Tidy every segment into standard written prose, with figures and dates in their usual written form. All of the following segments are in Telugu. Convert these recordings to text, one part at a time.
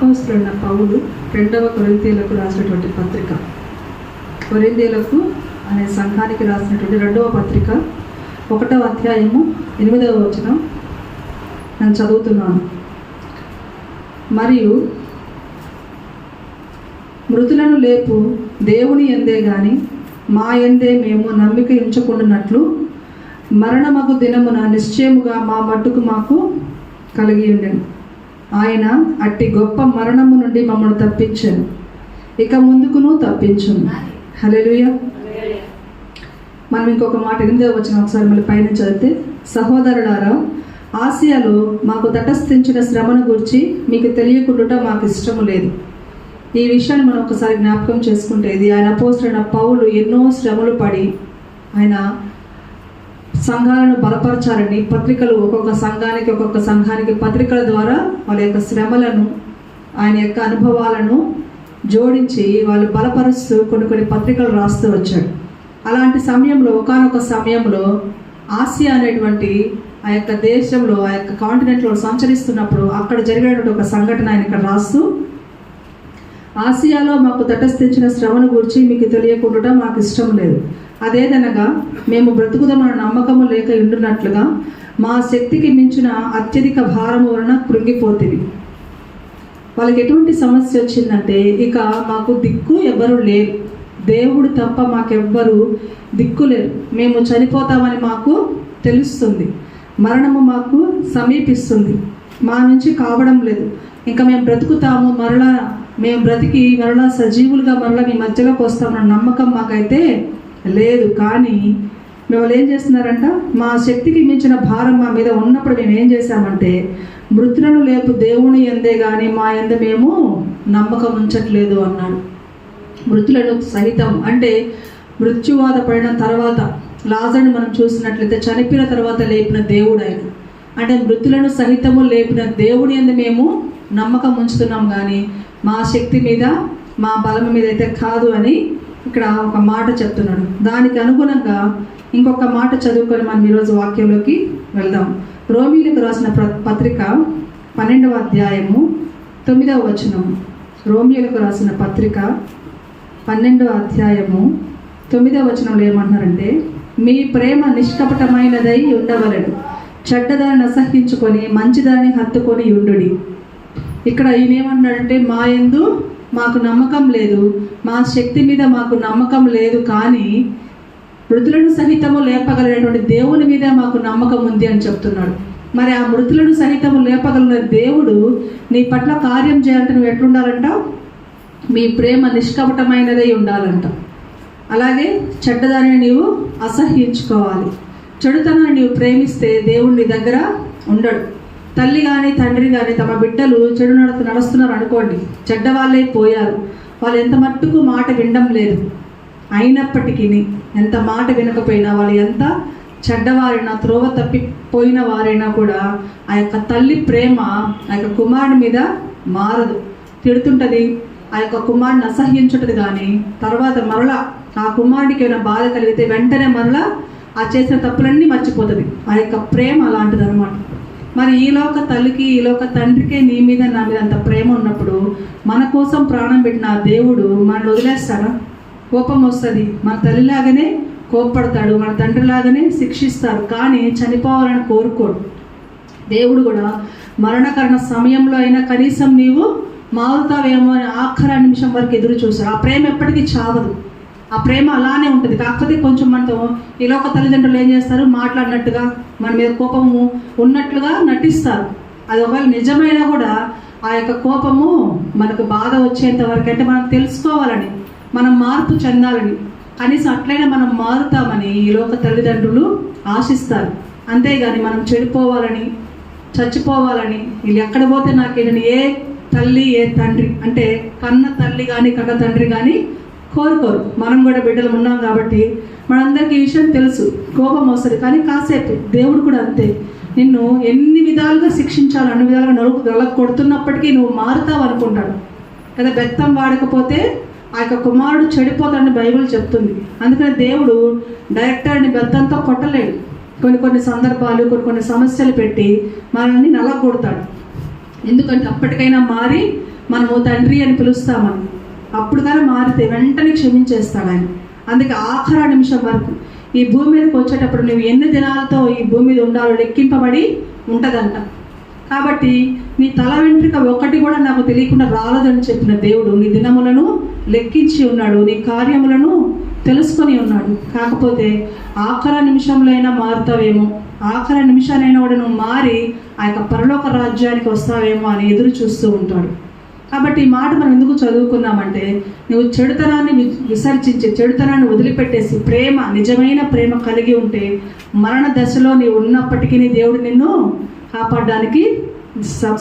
అపోస్తలుడైన పౌలు 2వ కొరింథీయులకు రాసినటువంటి పత్రిక, కొరింథీయులకు అనే సంఘానికి రాసినటువంటి 2వ పత్రిక 1వ అధ్యాయము 8వ వచనం నేను చదువుతున్నాను. మరియు మృతులను లేపు దేవుని యందే గాని మా యందే మేము నమ్మిక ఉంచకుండానట్లు మరణమగు దినమున నిశ్చయముగా మా మట్టుకు మాకు కలిగి ఉండెను. ఆయన అట్టి గొప్ప మరణము నుండి మమ్మల్ని తప్పించాను, ఇక ముందుకును తప్పించును. హల్లెలూయా. మనం ఇంకొక మాట 8వ వచనం ఒకసారి మళ్ళీ పైన చదివితే, సహోదరులారా, ఆసియాలో మాకు తటస్థించిన శ్రమను గురించి మీకు తెలియకుండా మాకు ఇష్టము లేదు. ఈ విషయాన్ని మనం ఒకసారి జ్ఞాపకం చేసుకుంటే, ఇది ఆయన అపోస్తలుడైన పౌలు ఎన్నో శ్రమలు పడి ఆయన సంఘాలను బలపరచాలని పత్రికలు ఒక్కొక్క సంఘానికి పత్రికల ద్వారా వాళ్ళ యొక్క శ్రమలను, ఆయన యొక్క అనుభవాలను జోడించి వాళ్ళు బలపరుస్తూ కొన్ని పత్రికలు రాస్తూ వచ్చాడు. అలాంటి సమయంలో ఒకానొక సమయంలో ఆసియా అనేటువంటి ఆ యొక్క దేశంలో, ఆ యొక్క కాంటినెంట్లో సంచరిస్తున్నప్పుడు అక్కడ జరిగినటువంటి ఒక సంఘటన ఆయన ఇక్కడ రాస్తూ, ఆసియాలో మాకు తటస్థించిన శ్రమను గురించి మీకు తెలియకుండా మాకు ఇష్టం లేదు. అదేదనగా మేము బ్రతుకుదామన్న నమ్మకము లేక ఉండునట్లుగా మా శక్తికి మించిన అత్యధిక భారము వలన కృంగిపోతుంది. వాళ్ళకి ఎటువంటి సమస్య వచ్చిందంటే, ఇక మాకు దిక్కు ఎవ్వరు లేరు, దేవుడు తప్ప మాకెవ్వరు దిక్కు లేరు, మేము చనిపోతామని మాకు తెలుస్తుంది, మరణము మాకు సమీపిస్తుంది, మా నుంచి కావడం లేదు, ఇంకా మేము బ్రతుకుతాము, మేము బ్రతికి మరలా సజీవులుగా మరలా మీ మధ్యలోకి వస్తామన్న నమ్మకం మాకైతే లేదు. కానీ మేము ఏం చేస్తున్నారంట, మా శక్తికి మించిన భారం మా మీద ఉన్నప్పుడు మేము ఏం చేశామంటే, మృతులను లేపు దేవుని యందే కానీ మా యందే మేము నమ్మకం ఉంచట్లేదు అన్నాడు. మృతులను సహితం అంటే మృత్యువాత పడిన తర్వాత లాజరుని మనం చూసినట్లయితే చనిపోయిన తర్వాత లేపిన దేవుడు ఆయన. అంటే మృతులను సహితము లేపిన దేవుని యందు మేము నమ్మకం ఉంచుతున్నాం, కానీ మా శక్తి మీద మా బలం మీద అయితే కాదు అని ఇక్కడ ఒక మాట చెప్తున్నాడు. దానికి అనుగుణంగా ఇంకొక మాట చదువుకొని మనం ఈరోజు వాక్యంలోకి వెళ్దాం. రోమీయులకు రాసిన పత్రిక 12వ అధ్యాయము 9వ వచనం. రోమీయులకు రాసిన పత్రిక 12వ అధ్యాయము 9వ వచనంలో ఏమంటున్నారంటే, మీ ప్రేమ నిష్కపటమైనదై ఉండవలెను, చెడ్డదారిని అసహ్యించుకొని మంచిదారిని హత్తుకొని ఉండుడి. ఇక్కడ ఈయన ఏమంటున్నాడంటే, మా యందు మాకు నమ్మకం లేదు, మా శక్తి మీద మాకు నమ్మకం లేదు, కానీ మృతులను సహితము లేపగలిగినటువంటి దేవుని మీద మాకు నమ్మకం ఉంది అని చెప్తున్నాడు. మరి ఆ మృతులను సహితము లేపగలిగిన దేవుడు నీ పట్ల కార్యం చేయాలంటే నువ్వు ఎట్లుండాలంట, మీ ప్రేమ నిష్కపటమైనదై ఉండాలంట. అలాగే చెడ్డదానిని నీవు అసహ్యించుకోవాలి. చెడుతనాన్ని నీవు ప్రేమిస్తే దేవుడు నీ దగ్గర ఉండడు. తల్లి కానీ తండ్రి కానీ తమ బిడ్డలు చెడు నడుస్తున్నారు అనుకోండి, చెడ్డవాళ్ళే పోయారు, వాళ్ళు ఎంత మట్టుకు మాట వినడం లేదు, అయినప్పటికీ ఎంత మాట వినకపోయినా వాళ్ళు ఎంత చెడ్డవారైనా త్రోవ తప్పిపోయిన వారైనా కూడా ఆ యొక్క తల్లి ప్రేమ ఆ యొక్క కుమారుని మీద మారదు. తిడుతుంటుంది, ఆ యొక్క కుమారుని అసహ్యించుంటుంది, కానీ తర్వాత మరలా ఆ కుమారుడికి ఏమైనా బాధ కలిగితే వెంటనే మరలా ఆ చేసిన తప్పులన్నీ మర్చిపోతుంది. ఆ యొక్క ప్రేమ అలాంటిది అనమాట. మరి ఈలోక తల్లికి ఈలోక తండ్రికే నీ మీద నా మీద అంత ప్రేమ ఉన్నప్పుడు మన కోసం ప్రాణం పెట్టిన ఆ దేవుడు మనల్ని వదిలేస్తాడా? కోపం వస్తుంది, మన తల్లిలాగానే కోప్పడతాడు, మన తండ్రిలాగానే శిక్షిస్తాడు, కానీ చనిపోవాలని కోరుకోడు. దేవుడు కూడా మరణకరణ సమయంలో అయినా కనీసం నీవు మారుతావేమో అని ఆఖరి నిమిషం వరకు ఎదురు చూస్తాడు. ఆ ప్రేమ ఎప్పటికీ చావదు, ఆ ప్రేమ అలానే ఉంటుంది. కాకపోతే కొంచెం మనతో ఈలోక తల్లిదండ్రులు ఏం చేస్తారు, మాట్లాడినట్టుగా మన మీద కోపము ఉన్నట్లుగా నటిస్తారు. అది ఒకవేళ నిజమైనా కూడా ఆ యొక్క కోపము మనకు బాధ వచ్చేంత వరకు, అంటే మనం తెలుసుకోవాలని, మనం మార్పు చెందాలని, కనీసం అట్లయినా మనం మారుతామని ఈలోక తల్లిదండ్రులు ఆశిస్తారు. అంతేగాని మనం చెడిపోవాలని, చచ్చిపోవాలని, వీళ్ళు ఎక్కడ పోతే నాకేనని ఏ తల్లి ఏ తండ్రి, అంటే కన్న తల్లి కానీ కన్న తండ్రి కానీ కోరుకోరు. మనం కూడా బిడ్డలు ఉన్నాం కాబట్టి మనందరికీ ఈ విషయం తెలుసు, కోపం వస్తుంది, కానీ కాసేపు. దేవుడు కూడా అంతే, నిన్ను ఎన్ని విధాలుగా శిక్షించాలి అన్ని విధాలుగా కొడుతున్నప్పటికీ నువ్వు మారుతావు అనుకుంటాడు కదా. బెత్తం వాడకపోతే ఆ యొక్క కుమారుడు చెడిపోతాడని బైబిల్ చెప్తుంది. అందుకని దేవుడు డైరెక్టర్ని బెత్తంతో కొట్టలేడు. కొన్ని సందర్భాలు కొన్ని సమస్యలు పెట్టి మనల్ని నలగొడతాడు. ఎందుకంటే అప్పటికైనా మారి మనము తండ్రి అని పిలుస్తామని. అప్పుడు కానీ మారితే వెంటనే క్షమించేస్తాడు ఆయన. అందుకే ఆఖరి నిమిషం వరకు ఈ భూమి మీదకి వచ్చేటప్పుడు నువ్వు ఎన్ని దినాలతో ఈ భూమి మీద ఉండాలో లెక్కింపబడి ఉంటుందంట. కాబట్టి నీ తల వెంట్రుక ఒక్కటి కూడా నాకు తెలియకుండా రాలేదని చెప్పిన దేవుడు నీ దినములను లెక్కించి ఉన్నాడు, నీ కార్యములను తెలుసుకొని ఉన్నాడు. కాకపోతే ఆఖరి నిమిషంలో అయినా మారుతావేమో, ఆఖరి నిమిషానైనా కూడా నువ్వు మారి ఆ యొక్క పరలోక రాజ్యానికి వస్తావేమో అని ఎదురు చూస్తూ ఉంటాడు. కాబట్టి ఈ మాట మనం ఎందుకు చదువుకున్నామంటే, నువ్వు చెడుతనాన్ని విసర్జించి చెడుతనాన్ని వదిలిపెట్టేసి ప్రేమ, నిజమైన ప్రేమ కలిగి ఉంటే మరణ దశలో నీవు ఉన్నప్పటికీ దేవుడు నిన్ను కాపాడడానికి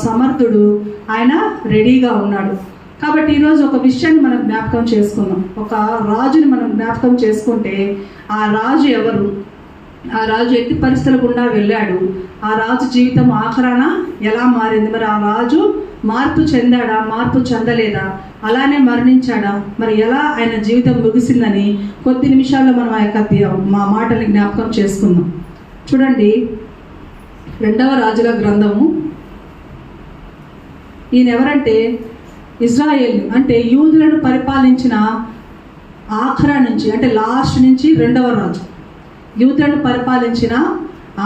సమర్థుడు, ఆయన రెడీగా ఉన్నాడు. కాబట్టి ఈరోజు ఒక విషయాన్ని మనం జ్ఞాపకం చేసుకుందాం. ఒక రాజుని మనం జ్ఞాపకం చేసుకుంటే ఆ రాజు ఎవరు? ఆ రాజు ఎట్టి పరిస్థితుల గుండా వెళ్ళాడు. ఆ రాజు జీవితం ఆఖరాన ఎలా మారింది? మరి ఆ రాజు మార్పు చెందాడా, మార్పు చెందలేదా, అలానే మరణించాడా, మరి ఎలా ఆయన జీవితం ముగిసిందని కొద్ది నిమిషాల్లో మనం ఆ యొక్క మా మాటల్ని జ్ఞాపకం చేసుకుందాం. చూడండి, 2వ రాజుల గ్రంథము. ఈయన ఎవరంటే ఇజ్రాయేల్ అంటే యూదులను పరిపాలించిన ఆఖరా నుంచి, అంటే లాస్ట్ నుంచి 2వ రాజు. యూదులను పరిపాలించిన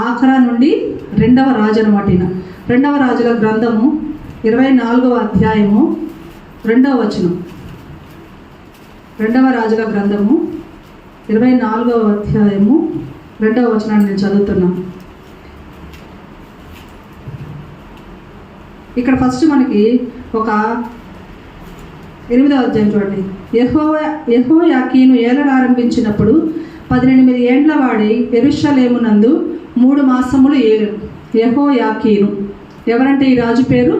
ఆఖరా నుండి 2వ రాజు అనమాట ఈయన. 2వ రాజుల గ్రంథము 24వ అధ్యాయము 2వ వచనం. 2వ రాజుల గ్రంథము 24వ అధ్యాయము 2వ వచనాన్ని నేను చదువుతున్నాను. ఇక్కడ ఫస్ట్ మనకి ఒక 8వ అధ్యాయం చూడండి. యెహోయాకీను ఏలనారంభించినప్పుడు 18 ఏండ్ల వాడి యెరూషలేమునందు 3 మాసములు ఏలెను. యెహోయాకీను ఎవరంటే ఈ రాజు పేరు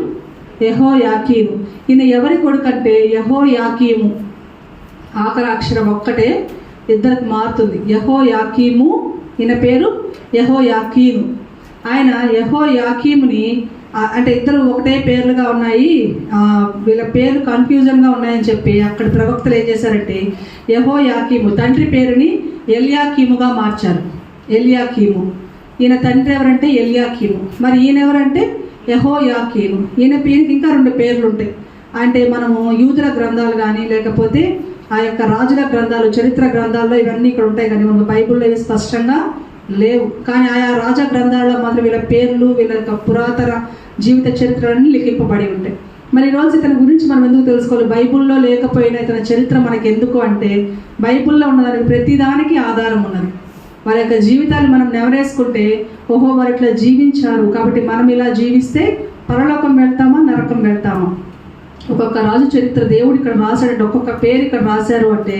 యెహోయాకీను. ఈయన ఎవరి కొడుకంటే యెహోయాకీము. ఆఖరి అక్షరం ఒక్కటే ఇద్దరికి మారుతుంది. యెహోయాకీము, ఈయన పేరు యెహోయాకీను. ఆయన యెహోయాకీముని అంటే ఇద్దరు ఒకటే పేర్లుగా ఉన్నాయి, వీళ్ళ పేర్లు కన్ఫ్యూజన్గా ఉన్నాయని చెప్పి అక్కడ ప్రవక్తలు ఏం చేశారంటే యెహోయాకీము తండ్రి పేరుని ఎల్యాకీముగా మార్చారు. ఎల్యాకీము, ఈయన తండ్రి ఎవరంటే ఎల్యాకీము. మరి ఈయన ఎవరంటే యెహోయాకీము. ఈయన పేరుకి ఇంకా 2 పేర్లు ఉంటాయి. అంటే మనము యూదుల గ్రంథాలు కానీ లేకపోతే ఆ యొక్క రాజుల గ్రంథాలు, చరిత్ర గ్రంథాల్లో ఇవన్నీ ఇక్కడ ఉంటాయి, కానీ మనకు బైబిల్లో ఇవి స్పష్టంగా లేవు. కానీ ఆయా రాజ గ్రంథాల్లో మాత్రం వీళ్ళ పేర్లు, వీళ్ళ యొక్క పురాతన జీవిత చరిత్రలన్నీ లిఖింపబడి ఉంటాయి. మరి ఈరోజు ఇతని గురించి మనం ఎందుకు తెలుసుకోవాలి? బైబిల్లో లేకపోయినా ఇతని చరిత్ర మనకి ఎందుకు అంటే, బైబిల్లో ఉన్నదానికి ప్రతిదానికి ఆధారం ఉన్నది. వారి యొక్క జీవితాలు మనం నెవరేసుకుంటే, ఓహో వారు ఇట్లా జీవించారు కాబట్టి మనం ఇలా జీవిస్తే పరలోకం వెళ్తామా, నరకం వెళ్తామా? ఒక్కొక్క రాజు చరిత్ర దేవుడు ఇక్కడ రాశాడంటే, ఒక్కొక్క పేరు ఇక్కడ రాశారు అంటే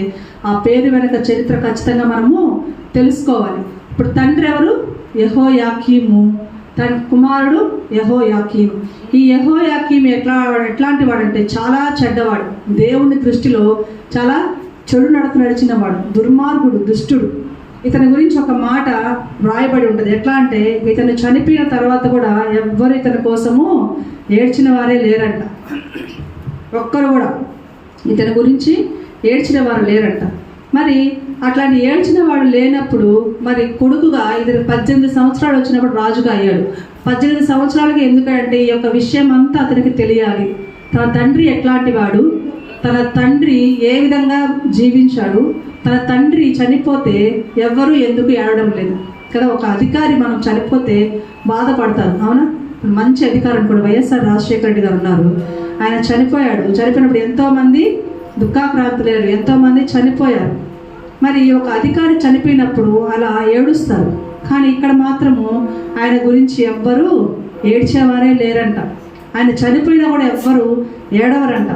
ఆ పేరు వెనక చరిత్ర ఖచ్చితంగా మనము తెలుసుకోవాలి. ఇప్పుడు తండ్రి ఎవరు? యెహోయాకీము. తన కుమారుడు యెహోయాకీము. ఈ యెహోయాకీము ఎట్లాంటి వాడంటే చాలా చెడ్డవాడు, దేవుని దృష్టిలో చాలా చెడు నడిచిన వాడు, దుర్మార్గుడు, దుష్టుడు. ఇతని గురించి ఒక మాట రాయబడి ఉంటుంది. ఎట్లా అంటే, ఇతను చనిపోయిన తర్వాత కూడా ఎవ్వరు ఇతని కోసము ఏడ్చిన వారే లేరంట. ఒక్కరు కూడా ఇతని గురించి ఏడ్చిన వారు లేరంట. మరి అట్లాంటి ఏడ్చిన వాడు లేనప్పుడు మరి కొడుకుగా ఇతను 18 సంవత్సరాలు వచ్చినప్పుడు రాజుగా అయ్యాడు. 18 సంవత్సరాలకి ఎందుకంటే ఈ యొక్క విషయం అంతా అతనికి తెలియాలి. తన తండ్రి ఎట్లాంటి వాడు, తన తండ్రి ఏ విధంగా జీవించాడు, తన తండ్రి చనిపోతే ఎవ్వరూ ఎందుకు ఏడవడం లేదు కదా. ఒక అధికారి మనం చనిపోతే బాధపడతారు, అవునా? మంచి అధికారి అనుకోండి, వైఎస్ఆర్ రాజశేఖర రెడ్డి గారు ఉన్నారు. ఆయన చనిపోయాడు. చనిపోయినప్పుడు ఎంతోమంది దుఃఖాక్రాంతులేరు, ఎంతోమంది చనిపోయారు. మరి ఒక అధికారి చనిపోయినప్పుడు అలా ఏడుస్తారు. కానీ ఇక్కడ మాత్రము ఆయన గురించి ఎవ్వరూ ఏడ్చేవారే లేరంట. ఆయన చనిపోయినా కూడా ఎవ్వరు ఏడవరంట.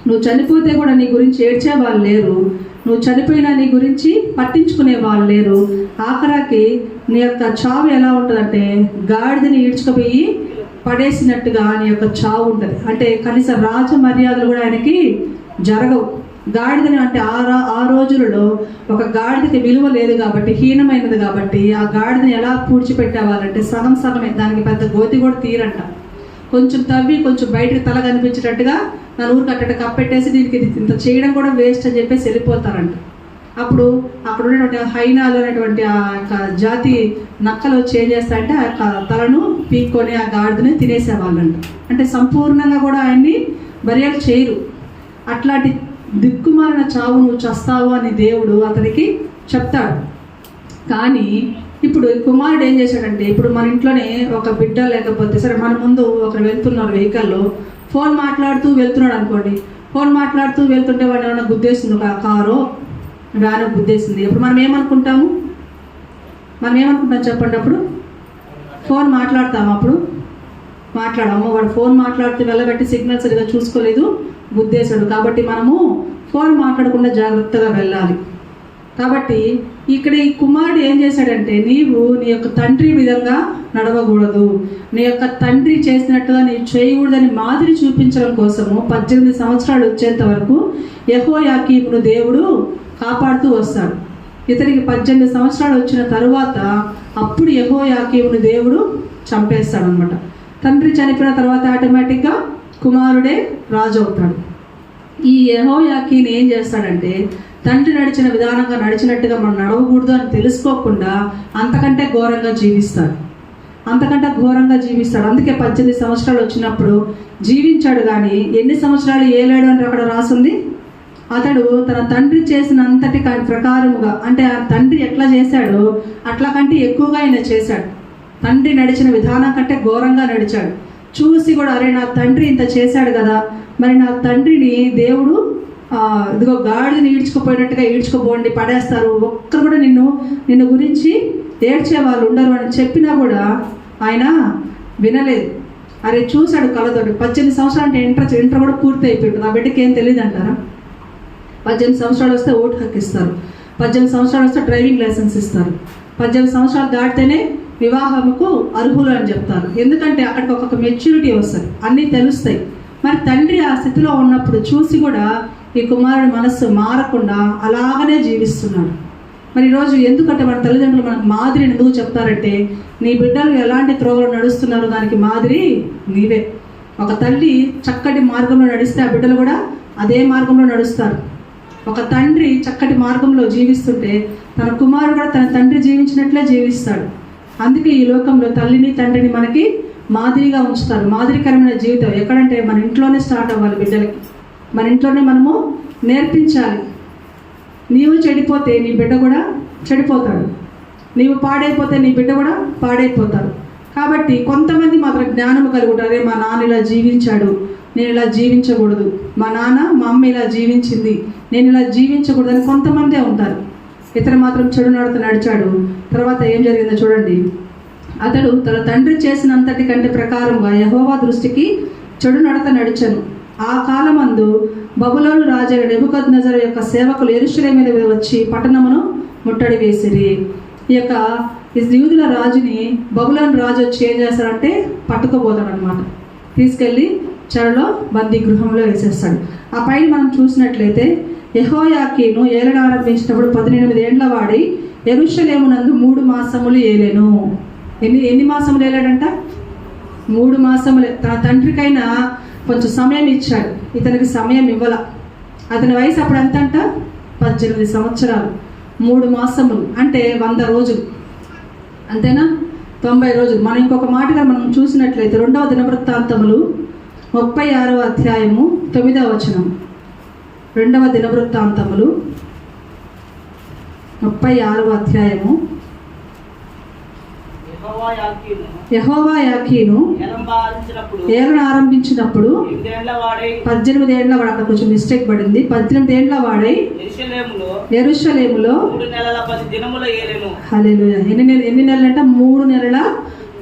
నువ్వు చనిపోతే కూడా నీ గురించి ఏడ్చే వాళ్ళు లేరు, నువ్వు చనిపోయినా నీ గురించి పట్టించుకునే వాళ్ళు లేరు. ఆఖరాకి నీ యొక్క చావు ఎలా ఉంటుందంటే, గాడిదని ఈడ్చుకుపోయి పడేసినట్టుగా నీ యొక్క చావు ఉంటుంది. అంటే కనీస రాజ మర్యాదలు కూడా ఆయనకి జరగవు. గాడిదని అంటే ఆ రోజులలో ఒక గాడిదకి విలువ లేదు కాబట్టి, హీనమైనది కాబట్టి ఆ గాడిదని ఎలా పూడ్చిపెట్టేవాళ్ళంటే సగం సగమే, దానికి పెద్ద గోతి కూడా తీరంట. కొంచెం తవ్వి కొంచెం బయటకు తల కనిపించేటట్టుగా నా ఊరు కట్టట కప్పెట్టేసి దీనికి ఇంత చేయడం కూడా వేస్ట్ అని చెప్పేసి వెళ్ళిపోతారంట. అప్పుడు అక్కడ ఉన్నటువంటి హైనాలు అనేటువంటి ఆ యొక్క జాతి నక్కలు వచ్చి ఏం చేస్తాయంటే ఆ యొక్క తలను పీక్కొని ఆ గాడిదని తినేసేవాళ్ళంట. అంటే సంపూర్ణంగా కూడా ఆయన్ని బరియలు చేయరు. అట్లాంటి దిక్కుమాలిన చావు నువ్వు చస్తావు అని దేవుడు అతనికి చెప్తాడు. కానీ ఇప్పుడు కుమారుడు ఏం చేశాడంటే, ఇప్పుడు మన ఇంట్లోనే ఒక బిడ్డ లేకపోతే సరే మన ముందు ఒకరు వెళ్తున్నారు వెహికల్లో, ఫోన్ మాట్లాడుతూ వెళ్తున్నాడు అనుకోండి. ఫోన్ మాట్లాడుతూ వెళ్తుంటే వాడు ఏమైనా గుద్దేసింది, ఒక కారో వ్యానో గుద్దేసింది. ఇప్పుడు మనం ఏమనుకుంటాము చెప్పండి? అప్పుడు ఫోన్ మాట్లాడతాము, అప్పుడు మాట్లాడము. వాడు ఫోన్ మాట్లాడుతూ వెళ్ళబెట్టి సిగ్నల్ సరిగా చూసుకోలేదు, గుద్దేశాడు. కాబట్టి మనము ఫోన్ మాట్లాడకుండా జాగ్రత్తగా వెళ్ళాలి. కాబట్టి ఇక్కడ ఈ కుమారుడు ఏం చేశాడంటే, నీవు నీ యొక్క తండ్రి విధంగా నడవకూడదు, నీ యొక్క తండ్రి చేసినట్టుగా నీవు చేయకూడదని మాదిరి చూపించడం కోసము 18 సంవత్సరాలు వచ్చేంత వరకు యెహోయాకీమును దేవుడు కాపాడుతూ వస్తాడు. ఇతనికి 18 సంవత్సరాలు వచ్చిన తరువాత అప్పుడు యెహోయాకీమును దేవుడు చంపేస్తాడనమాట. తండ్రి చనిపోయిన తర్వాత ఆటోమేటిక్గా కుమారుడే రాజు అవుతాడు. ఈ యెహోయాకీను ఏం చేస్తాడంటే, తండ్రి నడిచిన విధానంగా నడిచినట్టుగా మనం నడవకూడదు అని తెలుసుకోకుండా అంతకంటే ఘోరంగా జీవిస్తాడు. అందుకే 18 సంవత్సరాలు వచ్చినప్పుడు జీవించాడు. కానీ ఎన్ని సంవత్సరాలు ఏలాడు అంటే అక్కడ రాసుంది. అతడు తన తండ్రి చేసిన అంతటి ప్రకారముగా, అంటే ఆ తండ్రి ఎట్లా చేశాడో అట్లా కంటే ఎక్కువగా ఆయన చేశాడు. తండ్రి నడిచిన విధానం కంటే ఘోరంగా నడిచాడు. చూసి కూడా, అరే నా తండ్రి ఇంత చేశాడు కదా, మరి నా తండ్రిని దేవుడు ఇదిగో గాడిని ఈడ్చుకుపోయినట్టుగా ఈడ్చుకుపోండి, పడేస్తారు, ఒక్కరు కూడా నిన్ను గురించి ఏడ్చే వాళ్ళు ఉండరు అని చెప్పినా కూడా ఆయన వినలేదు. అరే చూశాడు కళ్ళతోటి. 18 సంవత్సరాలు అంటే ఇంటర్ కూడా పూర్తి అయిపోయింది. ఆ బిడ్డకి ఏం తెలియదు అంటారా? 18 సంవత్సరాలు వస్తే ఓటు హక్కు ఇస్తారు, 18 సంవత్సరాలు వస్తే డ్రైవింగ్ లైసెన్స్ ఇస్తారు, 18 సంవత్సరాలు దాటితేనే వివాహముకు అర్హులు అని చెప్తారు. ఎందుకంటే అక్కడికి ఒక్కొక్క మెచ్యూరిటీ వస్తుంది, అన్నీ తెలుస్తాయి. మరి తండ్రి ఆ స్థితిలో ఉన్నప్పుడు చూసి కూడా ఈ కుమారుడి మనస్సు మారకుండా అలాగనే జీవిస్తున్నాడు. మరి ఈరోజు ఎందుకంటే మన తల్లిదండ్రులు మనకు మాదిరిని ఎందుకు చెప్తారంటే, నీ బిడ్డలు ఎలాంటి త్రోవలో నడుస్తున్నారో దానికి మాదిరి నీవే. ఒక తల్లి చక్కటి మార్గంలో నడిస్తే ఆ బిడ్డలు కూడా అదే మార్గంలో నడుస్తారు. ఒక తండ్రి చక్కటి మార్గంలో జీవిస్తుంటే తన కుమారుడు కూడా తన తండ్రి జీవించినట్లే జీవిస్తాడు. అందుకే ఈ లోకంలో తల్లిని తండ్రిని మనకి మాదిరిగా ఉంచుతారు. మాదిరికరమైన జీవితం ఎక్కడంటే మన ఇంట్లోనే స్టార్ట్ అవ్వాలి. బిడ్డలకి మన ఇంట్లోనే మనము నేర్పించాలి. నీవు చెడిపోతే నీ బిడ్డ కూడా చెడిపోతాడు, నీవు పాడైపోతే నీ బిడ్డ కూడా పాడైపోతాడు. కాబట్టి కొంతమంది మాత్రం జ్ఞానము కలిగి ఉంటారు. అరే మా నాన్న ఇలా జీవించాడు, నేను ఇలా జీవించకూడదు, మా అమ్మ ఇలా జీవించింది, నేను ఇలా జీవించకూడదని కొంతమందే ఉంటారు. ఇతను మాత్రం చెడు నడిచాడు. తర్వాత ఏం జరిగిందో చూడండి. అతడు తన తండ్రి చేసినంతటి కంటే ప్రకారంగా యెహోవా దృష్టికి చెడు నడిచెను. ఆ కాలమందు బబులోను రాజైన నెబుకద్నెజరు యొక్క సేవకులు యెరూషలేము మీద వచ్చి పట్టణమును ముట్టడి వేసిరి. ఈ యొక్క యూదుల రాజుని బబులోను రాజు వచ్చి ఏం చేస్తాడంటే పట్టుకోబోతాడు అనమాట. తీసుకెళ్ళి చెరలో బందీ గృహంలో వేసేస్తాడు. ఆ పైన మనం చూసినట్లయితే యెహోయాకీను ఏలన ఆరంభించినప్పుడు 18 ఏండ్ల వాడి యెరూషలేమునందు 3 మాసములు ఏలెను. ఎన్ని మాసములు ఏలాడంట? 3 మాసములే. తన తండ్రికైనా కొంచెం సమయం ఇచ్చాడు, ఇతనికి సమయం ఇవ్వాల. అతని వయసు అప్పుడు ఎంత అంట? 18 సంవత్సరాలు. 3 మాసములు అంటే 100 రోజులు, అంతేనా? 90 రోజులు. మనం ఇంకొక మాటగా మనం చూసినట్లయితే 2వ దినవృత్తాంతములు 36వ అధ్యాయము 9వ వచనం. 2వ దినవృత్తాంతములు 36వ అధ్యాయము. యెహోయాకీను ఏలన ఆరంభించినప్పుడు 18 ఏండ్ల వాడు, అక్కడ కొంచెం మిస్టేక్ పడింది, 18 ఏండ్ల వాడై యెరూషలేములో 3 నెలల 10 దినములు ఏలెను. హల్లెలూయా. ఎన్ని నెలలు అంటే 3 నెలల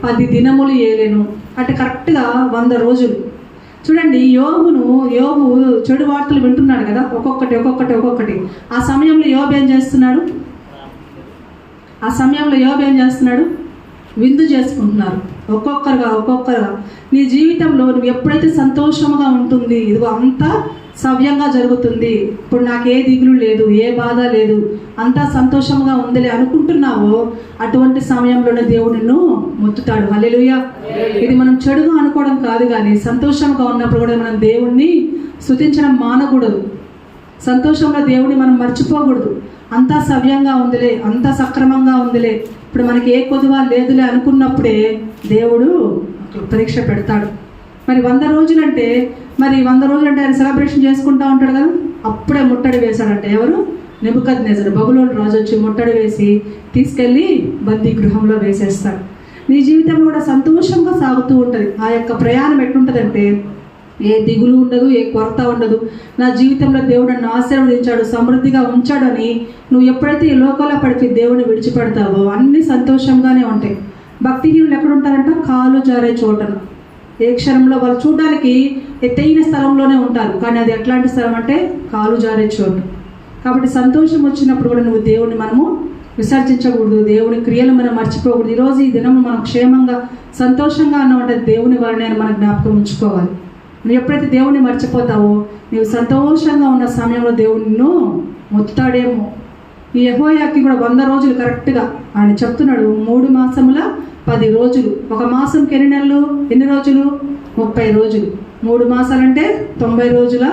10 దినములు ఏలెను. అంటే కరెక్ట్గా 100 రోజులు. చూడండి, యోబు చెడు వార్తలు వింటున్నాడు కదా, ఒక్కొక్కటి. ఆ సమయంలో యోబు ఏం చేస్తున్నాడు? విందు చేసుకుంటున్నారు ఒక్కొక్కరుగా. నీ జీవితంలో నువ్వు ఎప్పుడైతే సంతోషంగా ఉంటుంది, ఇదిగో అంతా సవ్యంగా జరుగుతుంది, ఇప్పుడు నాకు ఏ దిగులు లేదు, ఏ బాధ లేదు, అంతా సంతోషంగా ఉందిలే అనుకుంటున్నావో అటువంటి సమయంలోనే దేవుడు నిన్ను మొత్తుతాడు. హల్లెలూయా. ఇది మనం చెడుగా అనుకోవడం కాదు, కానీ సంతోషంగా ఉన్నప్పుడు కూడా మనం దేవుణ్ణి స్తుతించడం మానకూడదు. సంతోషంలో దేవుడిని మనం మర్చిపోకూడదు. అంతా సవ్యంగా ఉందిలే, అంతా సక్రమంగా ఉందిలే, ఇప్పుడు మనకి ఏ కొదువ లేదులే అనుకున్నప్పుడే దేవుడు పరీక్ష పెడతాడు. మరి 100 రోజులంటే ఆయన సెలబ్రేషన్ చేసుకుంటూ ఉంటాడు కదా. అప్పుడే ముట్టడి వేశాడంటే ఎవరు? నెబుకద్నెజరు. బబులోను రాజు వచ్చి ముట్టడి వేసి తీసుకెళ్ళి బందీ గృహంలో వేసేస్తాడు. నీ జీవితం కూడా సంతోషంగా సాగుతూ ఉంటుంది. ఆ యొక్క ప్రయాణం ఎట్లుంటుందంటే ఏ దిగులు ఉండదు, ఏ కొరత ఉండదు. నా జీవితంలో దేవుడు నన్ను ఆశీర్వదించాడు, సమృద్ధిగా ఉంచాడని నువ్వు ఎప్పుడైతే ఈ లోకంలో పడిపోయి దేవుని విడిచిపెడతావో అన్నీ సంతోషంగానే ఉంటాయి. భక్తిహీనులు ఎక్కడుంటారంట? కాలు జారే చోటను. ఏ క్షణంలో వాళ్ళు చూడడానికి ఎత్తైన స్థలంలోనే ఉంటారు, కానీ అది ఎట్లాంటి స్థలం అంటే కాలు జారే చోటు. కాబట్టి సంతోషం వచ్చినప్పుడు కూడా నువ్వు దేవుని మనము విసర్జించకూడదు, దేవుని క్రియలు మనం మర్చిపోకూడదు. ఈరోజు ఈ దినం మనం క్షేమంగా సంతోషంగా అన్నామంటే దేవుని వారిని మన జ్ఞాపకం ఉంచుకోవాలి. నువ్వు ఎప్పుడైతే దేవుని మర్చిపోతావో నీవు సంతోషంగా ఉన్న సమయంలో దేవుడు నిన్ను మొత్తాడేమో. ఈ యెహోయాకి కూడా 100 రోజులు కరెక్ట్గా ఆయన చెప్తున్నాడు. 3 మాసముల 10 రోజులు. ఒక మాసంకి ఎన్ని నెలలు, ఎన్ని రోజులు? 30 రోజులు. 3 మాసాలంటే 90 రోజుల,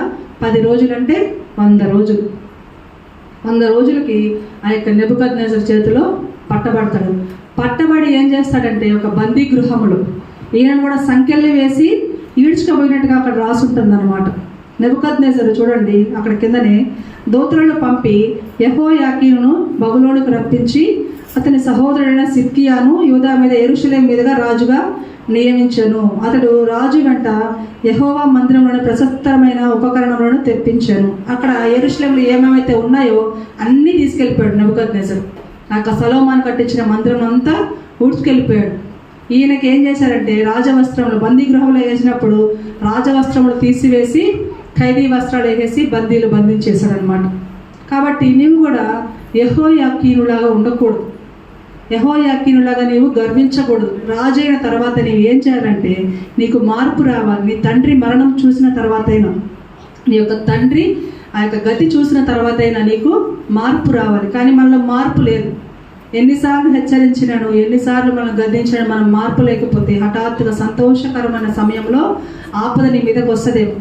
10 రోజులంటే 100 రోజులు. 100 రోజులకి ఆ యొక్క నెబుకద్నెజరు చేతిలో పట్టబడతాడు. పట్టబడి ఏం చేస్తాడంటే ఒక బందీ గృహములు ఈయనను కూడా సంఖ్యల్ని వేసి ఈడ్చుకపోయినట్టుగా అక్కడ రాసుంటుంది అనమాట. నెబుకద్నెజరు చూడండి అక్కడ కిందనే దూతలను పంపి యెహోయాకీనును బబులోనుకు రప్పించి అతని సహోదరుడైన సిద్కియాను యూదా మీద యెరూషలేము మీదుగా రాజుగా నియమించెను. అతడు రాజు వెంట యెహోవా మందిరంలోని ప్రశస్తమైన ఉపకరణములను తెప్పించాను. అక్కడ యెరూషలేములో ఏమేమైతే ఉన్నాయో అన్నీ తీసుకెళ్ళిపోయాడు నెబుకద్నెజరు. ఆ సొలొమోను కట్టించిన మందిరం అంతా ఊడ్చుకెళ్ళిపోయాడు. ఈయనకి ఏం చేశారంటే రాజవస్త్రములు బందీ గృహంలో వేసినప్పుడు రాజవస్త్రములు తీసివేసి ఖైదీ వస్త్రాలు వేసేసి బందీలు బంధించేశాడు అనమాట. కాబట్టి నీవు కూడా యెహోయాకీనులాగా ఉండకూడదు, యెహోయాకీనులాగా నీవు గర్వించకూడదు. రాజు అయిన తర్వాత నీవు ఏం చేయాలంటే నీకు మార్పు రావాలి. నీ తండ్రి మరణం చూసిన తర్వాతైనా, నీ యొక్క తండ్రి ఆ యొక్క గతి చూసిన తర్వాతైనా నీకు మార్పు రావాలి. కానీ మనలో మార్పు లేదు. ఎన్నిసార్లు హెచ్చరించినాను, ఎన్నిసార్లు మనం గద్దించినాను, మనం మార్పు లేకపోతే హఠాత్తుగా సంతోషకరమైన సమయంలో ఆపద నీ మీదకి వస్తుందేమో.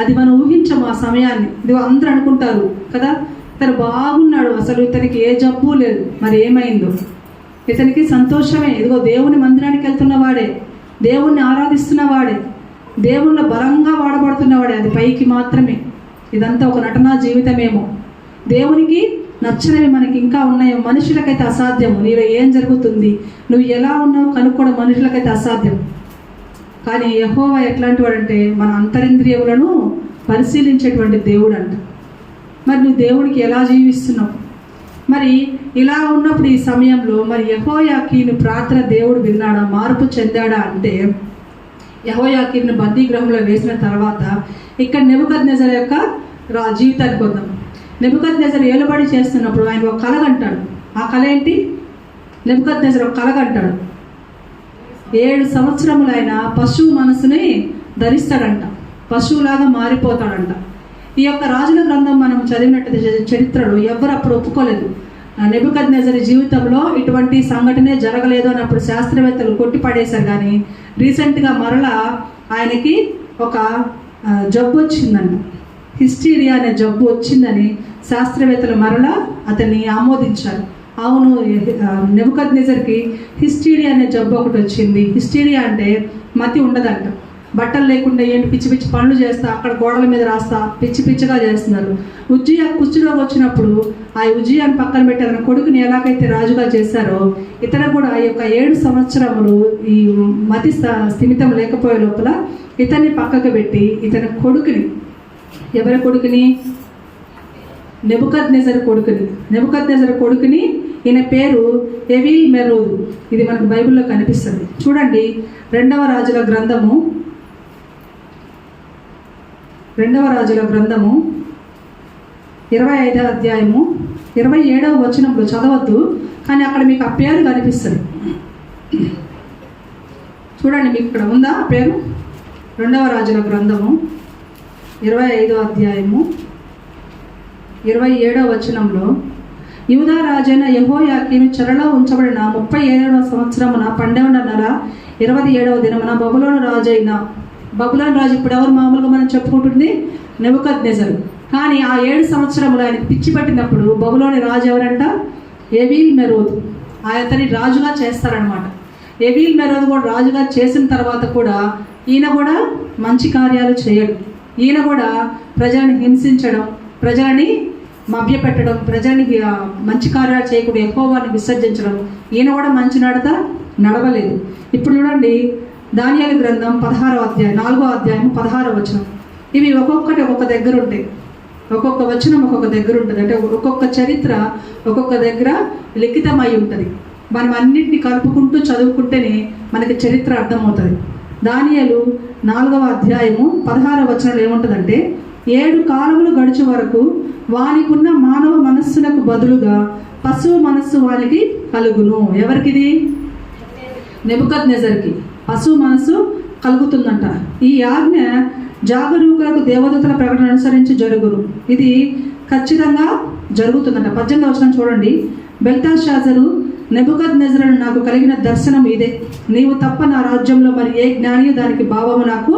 అది మనం ఊహించము ఆ సమయాన్ని. ఇది అందరూ అనుకుంటారు కదా, ఇతను బాగున్నాడు, అసలు ఇతనికి ఏ జబ్బు లేదు, మరి ఏమైందో? ఇతనికి సంతోషమే, ఇదిగో దేవుని మందిరానికి వెళ్తున్నవాడే, దేవుణ్ణి ఆరాధిస్తున్నవాడే, దేవుళ్ళ బలంగా వాడబడుతున్నవాడే. అది పైకి మాత్రమే. ఇదంతా ఒక నటనా జీవితమేమో. దేవునికి నచ్చనివి మనకి ఇంకా ఉన్నాయో. మనుషులకైతే అసాధ్యము. నీలో ఏం జరుగుతుంది, నువ్వు ఎలా ఉన్నావు కనుక్కోవడం మనుషులకైతే అసాధ్యం. కానీ యెహోవా ఎట్లాంటి వాడంటే మన అంతరింద్రియములను పరిశీలించేటువంటి దేవుడు అంట. మరి నువ్వు దేవుడికి ఎలా జీవిస్తున్నావు? మరి ఇలా ఉన్నప్పుడు ఈ సమయంలో మరి యెహోయాకీను ప్రార్థన దేవుడు విన్నాడా, మార్పు చెందాడా అంటే యెహోయాకీను బందీ గృహంలో వేసిన తర్వాత ఇక్కడ నెబుకద్నెజరు యొక్క జీవితానికి వద్దాం. నెబుకద్నెజరు ఏలుబడి చేస్తున్నప్పుడు ఆయన ఒక కల కంటాడు. ఆ కళ ఏంటి? నెబుకద్నెజరు ఒక కల కంటాడు. 7 సంవత్సరములు ఆయన పశువు మనసుని ధరిస్తాడంట, పశువులాగా మారిపోతాడంట. ఈ యొక్క రాజుల గ్రంథం మనం చదివినట్టు చరిత్రలో ఎవరు అప్పుడు ఒప్పుకోలేదు. నెబుకద్నెజరు జీవితంలో ఇటువంటి సంఘటనే జరగలేదు అని అప్పుడు శాస్త్రవేత్తలు కొట్టిపడేశారు. కానీ రీసెంట్గా మరలా ఆయనకి ఒక జబ్బు వచ్చిందంట, హిస్టీరియా అనే జబ్బు వచ్చిందని శాస్త్రవేత్తలు మరలా అతన్ని ఆమోదించారు. అవును, నెబుకద్నెజర్కి హిస్టీరియా అనే జబ్బు ఒకటి వచ్చింది. హిస్టీరియా అంటే మతి ఉండదంట. బట్టలు లేకుండా ఏంటి పిచ్చి పిచ్చి పనులు చేస్తా, అక్కడ గోడల మీద రాస్తా, పిచ్చి పిచ్చిగా చేస్తున్నారు. ఉజ్జియా కుర్చీలోకి వచ్చినప్పుడు ఆ ఉజ్జియాని పక్కన పెట్టి తన కొడుకుని ఎలాగైతే రాజుగా చేశారో ఇతను కూడా ఆ యొక్క 7 సంవత్సరములు ఈ మతి స్థిమితం లేకపోయే లోపల ఇతన్ని పక్కకు పెట్టి ఇతని కొడుకుని, ఎవరి కొడుకుని? నెబుకద్నెజరు కొడుకుని ఈయన పేరు ఎవీల్ మెరోదు. ఇది మనకు బైబిల్లో కనిపిస్తుంది. చూడండి 2వ రాజుల గ్రంథము 25వ అధ్యాయము 27వ వచనంలో చదవద్దు, కానీ అక్కడ మీకు ఆ పేరు కనిపిస్తుంది. చూడండి, మీకు ఇక్కడ ఉందా ఆ పేరు? 2వ రాజుల గ్రంథము 25వ అధ్యాయము 27వ వచనంలో యూదా రాజైన యెహోయాకీను చెరలో ఉంచబడిన 37వ సంవత్సరమున 12వ నెల 27వ దినమున బబులోను రాజు ఇప్పుడు ఎవరు మామూలుగా మనం చెప్పుకుంటుంది? నెబుకద్నెజరు. కానీ ఆ 7 సంవత్సరములు ఆయనకి పిచ్చి పట్టినప్పుడు బబులోని రాజు ఎవరంట? ఎవీల్ మెరోదు. అతని రాజుగా చేస్తారనమాట. ఎవీల్ మెరోద్ కూడా రాజుగా చేసిన తర్వాత కూడా ఈయన కూడా మంచి కార్యాలు చేయడు. ఈయన కూడా ప్రజలను హింసించడం, ప్రజలని మభ్యపెట్టడం, ప్రజల్ని మంచి కార్యాలు చేయకుండా యెహోవాని విసర్జించడం, ఈయన కూడా మంచి నడవలేదు. ఇప్పుడు చూడండి, దానియేలు గ్రంథం 16వ అధ్యాయం 4వ అధ్యాయం 16వ వచనం. ఇవి ఒక్కొక్కటి ఒక్కొక్క దగ్గర ఉంటాయి, ఒక్కొక్క వచనం ఒక్కొక్క దగ్గర ఉంటుంది. అంటే ఒక్కొక్క చరిత్ర ఒక్కొక్క దగ్గర లిఖితమై ఉంటుంది. మనం అన్నింటినీ కలుపుకుంటూ చదువుకుంటేనే మనకి చరిత్ర అర్థమవుతుంది. దానియేలు 4వ అధ్యాయము 16వ వచనంలో ఏముంటుందంటే, 7 కాలములు గడిచే వరకు వానికున్న మానవ మనస్సులకు బదులుగా పశువు మనస్సు వానికి కలుగును. ఎవరికిది? నెబుకద్నెజర్కి పశువు మనస్సు కలుగుతుందంట. ఈ ఆజ్ఞ జాగరూకులకు దేవదూతల ప్రకటన అనుసరించి జరుగును. ఇది ఖచ్చితంగా జరుగుతుందంట. 18వ వచనం చూడండి. బెల్తషాజరు, నెబుకద్నెజరును నాకు కలిగిన దర్శనం ఇదే, నీవు తప్ప నా రాజ్యంలో మరి ఏ జ్ఞాని దానికి భావము నాకు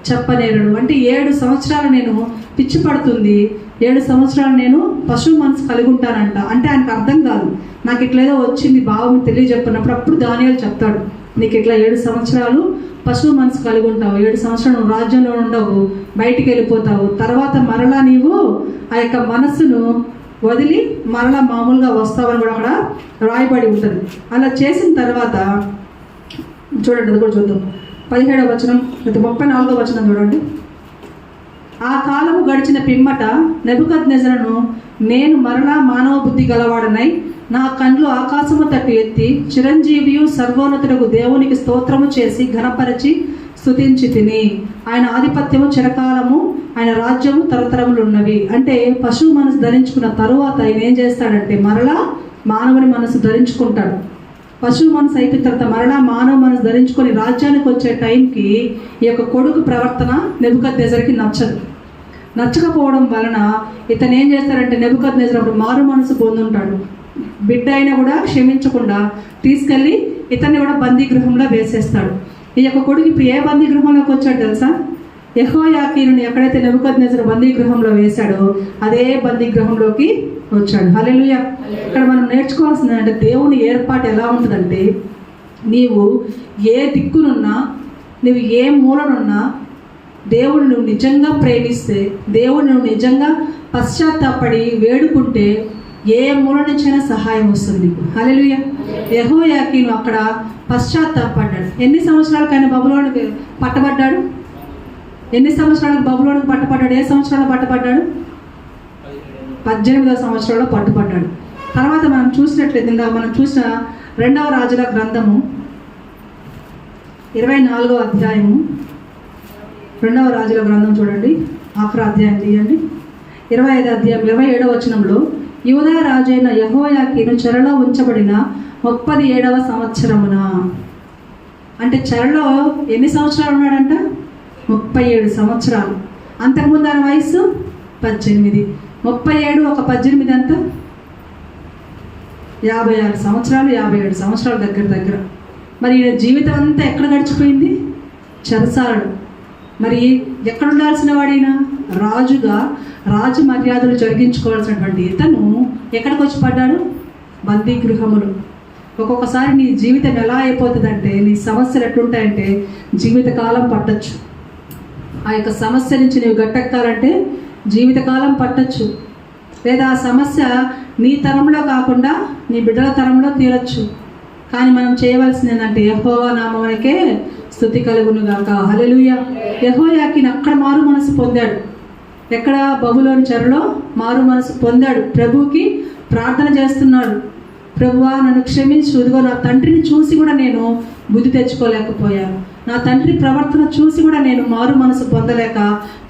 చెప్పనేరడు. అంటే 7 సంవత్సరాలు నేను పిచ్చి పడుతుంది, 7 సంవత్సరాలు నేను పశువు మనసు కలిగి ఉంటానంట. అంటే ఆయనకు అర్థం కాదు, నాకు ఇట్లేదో వచ్చింది భావం తెలియజెప్పినప్పుడు అప్పుడు దానియేలు చెప్తాడు, నీకు ఇట్లా 7 సంవత్సరాలు పశువు మనసు కలిగి ఉంటావు, 7 సంవత్సరాలు నువ్వు రాజ్యంలో ఉండవు, బయటికి వెళ్ళిపోతావు, తర్వాత మరలా నీవు ఆ యొక్క మనస్సును వదిలి మరలా మామూలుగా వస్తావని కూడా అక్కడ రాయబడి ఉంటుంది. అలా చేసిన తర్వాత చూడండి, అది కూడా చూద్దాం. 17వ వచనం 34వ వచనం చూడండి. ఆ కాలము గడిచిన పిమ్మట నెబుకద్నెజరును నేను మరలా మానవ బుద్ధి గలవాడనై నా కండ్లు ఆకాశము తట్టు ఎత్తి చిరంజీవియు సర్వోన్నతుడకు దేవునికి స్తోత్రము చేసి ఘనపరచి స్తుతించి తిని, ఆయన ఆధిపత్యము చిరకాలము, ఆయన రాజ్యము తరతరములు ఉన్నవి. అంటే పశువు మనసు ధరించుకున్న తరువాత ఆయన ఏం చేస్తాడంటే మరలా మానవుని మనసు ధరించుకుంటాడు. పశువు మనసు అయిపోయిన తర్వాత మరలా మానవ మనసు ధరించుకొని రాజ్యానికి వచ్చే టైంకి ఈ యొక్క కొడుకు ప్రవర్తన నెబుకద్నెజరుకి నచ్చకపోవడం వలన ఇతను ఏం చేస్తాడంటే నెబుకద్నెజరు అప్పుడు మారు మనసు పొందుంటాడు. బిడ్డ అయినా కూడా క్షమించకుండా తీసుకెళ్ళి ఇతన్ని కూడా బందీ గృహంలో వేసేస్తాడు. ఈ యొక్క కొడుకు ఇప్పుడు ఏ బందీ గృహంలోకి వచ్చాడు తెలుసా? యెహోయాకీనుని ఎక్కడైతే నెబుకద్నెజరు బందీ గృహంలో వేశాడో అదే బందీ గృహంలోకి వచ్చాడు. హల్లెలూయా. ఇక్కడ మనం నేర్చుకోవాల్సింది అంటే దేవుని ఏర్పాటు ఎలా ఉంటుందంటే, నీవు ఏ దిక్కునున్నా, నువ్వు ఏ మూలనున్నా, దేవుడు నువ్వు నిజంగా ప్రేమిస్తే, దేవుడు నువ్వు నిజంగా పశ్చాత్తాపడి వేడుకుంటే ఏ మూల నుంచైనా సహాయం వస్తుంది నీకు. హల్లెలూయా. యెహోయాకీను అక్కడ పశ్చాత్తాపడ్డాడు. ఎన్ని సంవత్సరాలకైనా బబులోనికి పట్టబడ్డాడు? ఎన్ని సంవత్సరాలకు బబులోనికి పట్టబడ్డాడు? ఏ సంవత్సరాలు పట్టబడ్డాడు? 18వ సంవత్సరంలో పట్టుబడ్డాడు. తర్వాత మనం చూసినట్లయితే ఇందాక మనం చూసిన 2వ రాజుల గ్రంథము 24వ అధ్యాయము, 2వ రాజుల గ్రంథం చూడండి, ఆఖరి అధ్యాయం తీయండి. 25వ అధ్యాయం 27వ వచనంలో, యూదా రాజైన యెహోయాకీను చెరలో ఉంచబడిన 37వ సంవత్సరమున, అంటే చెరలో ఎన్ని సంవత్సరాలు ఉన్నాడంట? 37 సంవత్సరాలు. అంతకుముందు ఆయన వయస్సు 18. 37 ఒక 18 అంతా 56 సంవత్సరాలు, 57 సంవత్సరాల దగ్గర. మరి ఈయన జీవితం అంతా ఎక్కడ గడిచిపోయింది? చెరసాలడు. మరి ఎక్కడ ఉండాల్సిన వాడిన రాజుగా రాజు మర్యాదలు జరిగించుకోవాల్సినటువంటి ఇతను ఎక్కడికి వచ్చి పడ్డాడు? బందీ గృహములు. ఒక్కొక్కసారి నీ జీవితం ఎలా అయిపోతుందంటే, నీ సమస్యలు ఎట్లుంటాయంటే జీవితకాలం పట్టచ్చు. ఆ యొక్క సమస్య నుంచి నువ్వు గట్టెక్కాలంటే జీవితకాలం పట్టచ్చు. లేదా ఆ సమస్య నీ తరంలో కాకుండా నీ బిడ్డల తరంలో తీరచ్చు. కానీ మనం చేయవలసింది ఏంటంటే యెహోవా నామమునకే స్తుతి కలుగును గాక. హల్లెలూయా. యెహోయాకీను అక్కడ మారు మనసు పొందాడు. ఎక్కడ? బబులోని చెరలో మారు మనసు పొందాడు. ప్రభువుకి ప్రార్థన చేస్తున్నాడు, ప్రభువా నన్ను క్షమించు, ఇదిగో నా తండ్రిని చూసి కూడా నేను బుద్ధి తెచ్చుకోలేకపోయాను, నా తండ్రి ప్రవర్తన చూసి కూడా నేను మారు మనసు పొందలేక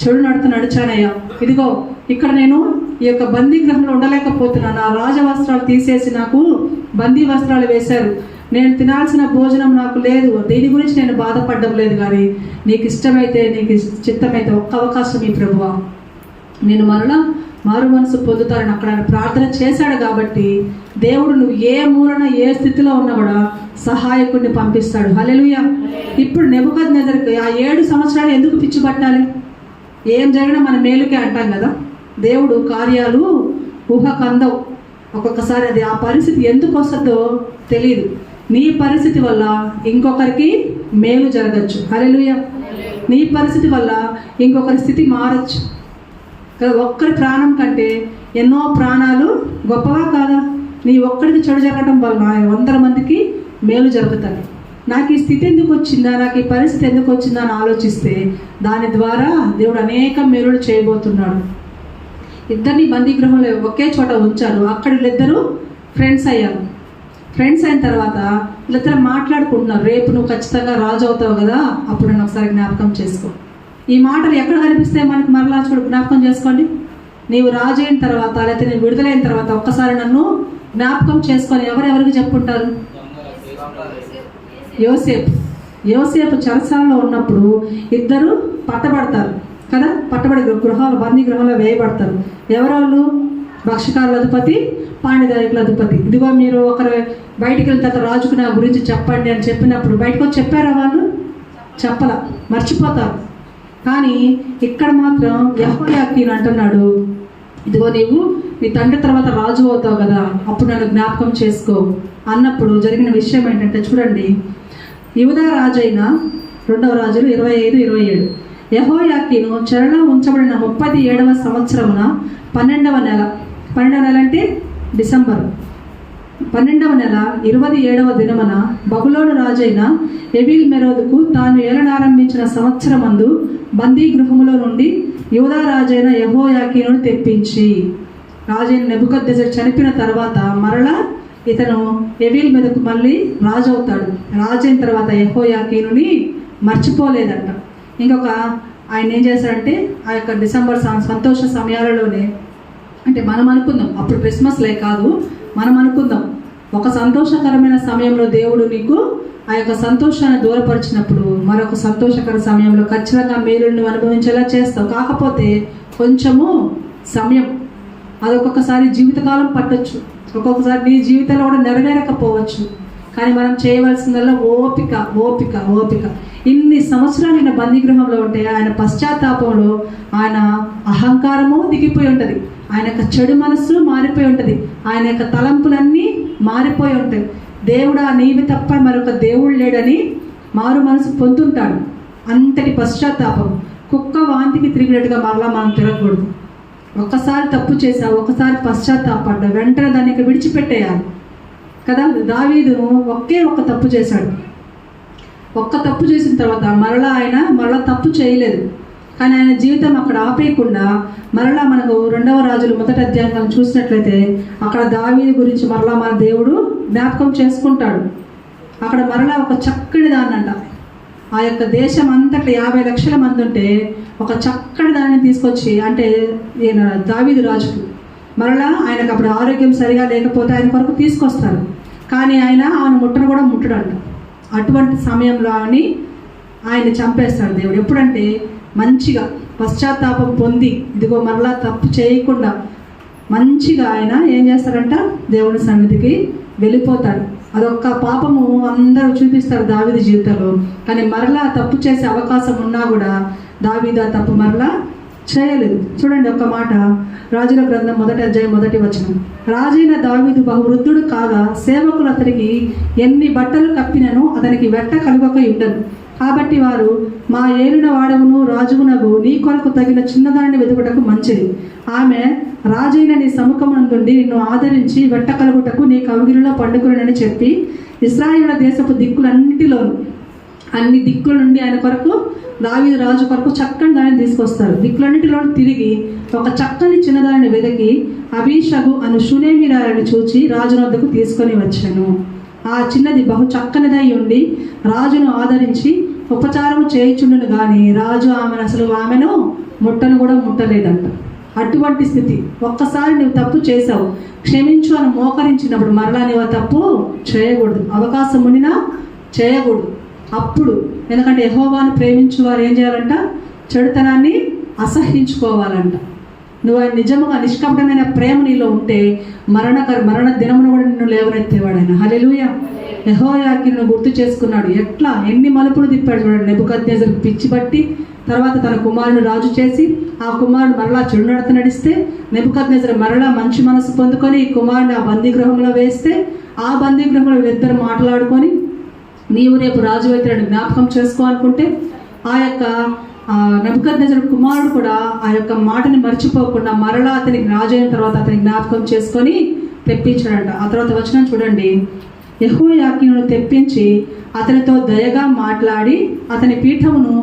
చెడు నడిచానయ్యా, ఇదిగో ఇక్కడ నేను ఈ యొక్క బందీ గృహంలో ఉండలేకపోతున్నాను, నా రాజవస్త్రాలు తీసేసి నాకు బందీ వస్త్రాలు వేశారు, నేను తినాల్సిన భోజనం నాకు లేదు, దీని గురించి నేను బాధపడడం లేదు, కానీ నీకు ఇష్టమైతే, నీకు చిత్తమైతే ఒక్క అవకాశం ఈ ప్రభువా, నేను మరలా మారు మనసు పొందుతారని అక్కడ ప్రార్థన చేశాడు. కాబట్టి దేవుడు నువ్వు ఏ మూలన ఏ స్థితిలో ఉన్నా కూడా సహాయకుడిని పంపిస్తాడు. హల్లెలూయా. ఇప్పుడు నెబుకద్నెజరుకి ఆ 7 సంవత్సరాలు ఎందుకు పిచ్చి పట్టాలి? ఏం జరిగినా మన మేలుకే అంటాం కదా. దేవుడు కార్యాలు ఊహకందవు. ఒక్కొక్కసారి అది ఆ పరిస్థితి ఎందుకు వస్తుందో తెలియదు. నీ పరిస్థితి వల్ల ఇంకొకరికి మేలు జరగచ్చు. హల్లెలూయా. నీ పరిస్థితి వల్ల ఇంకొకరి స్థితి మారచ్చు కదా. ఒక్కరి ప్రాణం కంటే ఎన్నో ప్రాణాలు గొప్పవా కాదా? నీ ఒక్కడికి చెడు జరగడం వల్ల 100 మందికి మేలు జరుగుతుంది. నాకు ఈ స్థితి ఎందుకు వచ్చిందా, నాకు ఈ పరిస్థితి ఎందుకు వచ్చిందా అని ఆలోచిస్తే దాని ద్వారా దేవుడు అనేక మేలులు చేయబోతున్నాడు. ఇద్దరిని బందీగృహంలో ఒకే చోట ఉంచారు. అక్కడ వీళ్ళిద్దరూ ఫ్రెండ్స్ అయ్యారు. ఫ్రెండ్స్ అయిన తర్వాత వీళ్ళిద్దరు మాట్లాడుకుంటున్నారు, రేపు నువ్వు ఖచ్చితంగా రాజు అవుతావు కదా, అప్పుడు నన్ను ఒకసారి జ్ఞాపకం చేసుకో. ఈ మాటలు ఎక్కడ కనిపిస్తాయి మనకి? మరలా చూడు, జ్ఞాపకం చేసుకోండి. నీవు రాజు అయిన తర్వాత లేకపోతే నేను విడుదలైన తర్వాత ఒక్కసారి నన్ను జ్ఞాపకం చేసుకొని ఎవరెవరికి చెప్పుకుంటారు? యోసేపు చెరసాలలో ఉన్నప్పుడు ఇద్దరు పట్టబడతారు కదా. పట్టబడి బందీ గృహంలో వేయబడతారు. ఎవరోళ్ళు? భక్షకారుల అధిపతి, పాండిదాయకుల అధిపతి. ఇదిగో మీరు ఒకరు బయటికి వెళ్తే తర్వాత రాజుకు నా గురించి చెప్పండి అని చెప్పినప్పుడు బయటకు వచ్చి చెప్పారా? వాళ్ళు చెప్పలా, మర్చిపోతారు. కానీ ఇక్కడ మాత్రం యెహోయాకీను అంటున్నాడు, ఇదిగో నీవు నీ తండ్రి తర్వాత రాజు అవుతావు కదా, అప్పుడు నన్ను జ్ఞాపకం చేసుకో అన్నప్పుడు జరిగిన విషయం ఏంటంటే చూడండి, యూదా రాజైన 2వ రాజులు 25-27. యెహోయాకీను చెరలో ఉంచబడిన 37వ సంవత్సరమున 12వ నెల అంటే డిసెంబర్ 12వ నెల 27వ దినమున బబులోను రాజైన ఎవీల్ మెరోదుకు తాను ఏలనారంభించిన సంవత్సరమందు బందీ గృహములో నుండి యూదా రాజైన యెహోయాకీనును తెప్పించి, రాజైన నెబుకద్నెజరు చనిపోయిన తర్వాత మరలా ఇతను ఎవీల్ మీదకు మళ్ళీ రాజు అవుతాడు. రాజు అయిన తర్వాత యెహోయాకీనుని మర్చిపోలేదంట. ఇంకొక ఆయన ఏం చేశారంటే ఆ యొక్క డిసెంబర్ సంతోష సమయాలలోనే, అంటే మనం అనుకుందాం అప్పుడు క్రిస్మస్లే కాదు, మనం అనుకుందాం ఒక సంతోషకరమైన సమయంలో దేవుడు నీకు ఆ యొక్క సంతోషాన్ని దూరపరిచినప్పుడు మరొక సంతోషకర సమయంలో ఖచ్చితంగా మేలును అనుభవించేలా చేస్తావు. కాకపోతే కొంచెము సమయం, అదొక్కొక్కసారి జీవితకాలం పట్టొచ్చు, ఒక్కొక్కసారి నీ జీవితంలో కూడా నెరవేరకపోవచ్చు. కానీ మనం చేయవలసిందల్లా ఓపిక ఓపిక ఓపిక. ఇన్ని సంవత్సరాలు ఆయన బందీగృహంలో ఉంటే ఆయన పశ్చాత్తాపంలో ఆయన అహంకారము దిగిపోయి ఉంటుంది, ఆయన యొక్క చెడు మనస్సు మారిపోయి ఉంటుంది, ఆయన యొక్క తలంపులన్నీ మారిపోయి ఉంటాయి. దేవుడా నీవి తప్ప మరొక దేవుడు లేడని మారు మనసు పొందుంటాడు. అంతటి పశ్చాత్తాపం. కుక్క వాంతికి తిరిగినట్టుగా మరలా మనం తిరగకూడదు. ఒక్కసారి తప్పు చేసావు, ఒకసారి పశ్చాత్తాపడ్డా, వెంటనే దానికి విడిచిపెట్టేయాలి కదా. దావీదును ఒక్క తప్పు చేశాడు. ఒక్క తప్పు చేసిన తర్వాత మరలా తప్పు చేయలేదు. కానీ ఆయన జీవితం అక్కడ ఆపేయకుండా మరలా మనకు 2వ రాజులు 1వ అధ్యాయం చూసినట్లయితే అక్కడ దావీదు గురించి మరలా మన దేవుడు జ్ఞాపకం చేసుకుంటాడు. అక్కడ మరలా ఒక చక్కటి దాన్ని అంట, ఆ యొక్క దేశం అంతట్లో 50 లక్షల మంది ఉంటే ఒక చక్కటి దాన్ని తీసుకొచ్చి, అంటే ఈయన దావీదు రాజుకు మరలా ఆయనకు అప్పుడు ఆరోగ్యం సరిగా లేకపోతే ఆయన కొరకు తీసుకొస్తారు. కానీ ఆయన ముట్టను కూడా ముట్టడంట. అటువంటి సమయంలో ఆయన చంపేస్తాడు దేవుడు. ఎప్పుడంటే మంచిగా పశ్చాత్తాపం పొంది ఇదిగో మరలా తప్పు చేయకుండా మంచిగా ఆయన ఏం చేస్తారంట, దేవుని సన్నిధికి వెళ్ళిపోతాడు. అదొక్క పాపము అందరూ చూపిస్తారు దావీదు జీవితంలో. కానీ మరలా తప్పు చేసే అవకాశం ఉన్నా కూడా దావీదు ఆ తప్పు మరలా చేయలేదు. చూడండి ఒక మాట, రాజుల గ్రంథం 1వ అధ్యాయం 1వ వచనం. రాజైన దావీదు బహువృద్ధుడు కాగా సేవకులు అతనికి ఎన్ని బట్టలు కప్పినను అతనికి వెట్ట కలుగక ఉండను. కాబట్టి వారు, మా ఏలిన వాడవును రాజువునగు నీ కొరకు తగిన చిన్నదాన్ని వెతుకుటకు మంచిది. ఆమె రాజైన నీ సముఖమునందుండి నిన్ను ఆదరించి వెట్ట కలుగుటకు నీ కవిగిరిలో పండుకునని చెప్పి ఇశ్రాయేలు దేశపు దిక్కులన్నిటిలోను అన్ని దిక్కుల నుండి ఆయన కొరకు దావీదు రాజు కొరకు చక్కని దాన్ని తీసుకొస్తారు. దిక్కులన్నిటిలో తిరిగి ఒక చక్కని చిన్నదాన్ని వెతికి అబీషగు అను షూనేమీరాయని చూచి రాజున వద్దకు తీసుకొని వచ్చాను. ఆ చిన్నది బహు చక్కనిదై ఉండి రాజును ఆదరించి ఉపచారము చేయుచుండును కానీ రాజు ఆమెను ముట్టను కూడా ముట్టలేదంట. అటువంటి స్థితి. ఒక్కసారి నువ్వు తప్పు చేసావు, క్షమించు అని మోకరించినప్పుడు మరలా నువ్వు తప్పు చేయకూడదు. అవకాశం ఉండినా చేయకూడదు. అప్పుడు ఎందుకంటే యెహోవాను ప్రేమించు వారు ఏం చేయాలంట, చెడుతనాన్ని అసహించుకోవాలంట. నువ్వు ఆయన నిజముగా నిష్కపటమైన ప్రేమ నీలో ఉంటే మరణ దినమును కూడా నిన్ను లేవనెత్తేవాడు ఆయన. హల్లెలూయా. యెహోయాకీనును గుర్తు చేసుకున్నాడు. ఎన్ని మలుపులు తిప్పాడు చూడండి. నెబుకద్నెజరు పిచ్చి బట్టి తర్వాత తన కుమారుని రాజు చేసి ఆ కుమారుడు మరలా చెడు నడత నడిస్తే నెబుకద్నెజరు మరలా మంచి మనసు పొందుకొని ఈ కుమారుని ఆ బందీ గృహంలో వేస్తే ఆ బందీ గృహంలో వీళ్ళిద్దరు మాట్లాడుకొని నీవు రేపు రాజు అవుతాడని జ్ఞాపకం చేసుకో అనుకుంటే ఆ యొక్క నెబుకద్నెజరు కుమారుడు కూడా ఆ యొక్క మాటని మర్చిపోకుండా మరలా అతనికి రాజు అయిన తర్వాత అతని జ్ఞాపకం చేసుకొని తెప్పించాడంట. ఆ తర్వాత వచనం చూడండి, యెహోయాకీనును తెప్పించి అతనితో దయగా మాట్లాడి అతని పీఠమును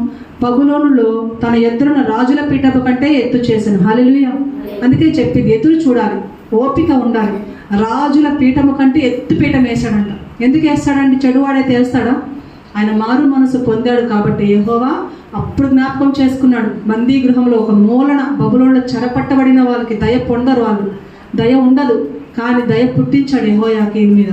బబులోనులో తన ఎదురున్న రాజుల పీఠము కంటే ఎత్తు చేశాను. హల్లెలూయా. అందుకే చెప్పింది, ఎదురు చూడాలి, ఓపిక ఉండాలి. రాజుల పీఠము కంటే ఎత్తు పీఠం వేశాడంట. ఎందుకు వేస్తాడంటే చెడువాడైతే వేస్తాడా? ఆయన మారు మనసు పొందాడు కాబట్టి యెహోవా అప్పుడు జ్ఞాపకం చేసుకున్నాడు. బందీ గృహంలో ఒక మూలన బబులోనులో చెరపట్టబడిన వాళ్ళకి దయ పొందరు, వాళ్ళు దయ ఉండదు, కానీ దయ పుట్టించాడు యెహోయాకీను మీద.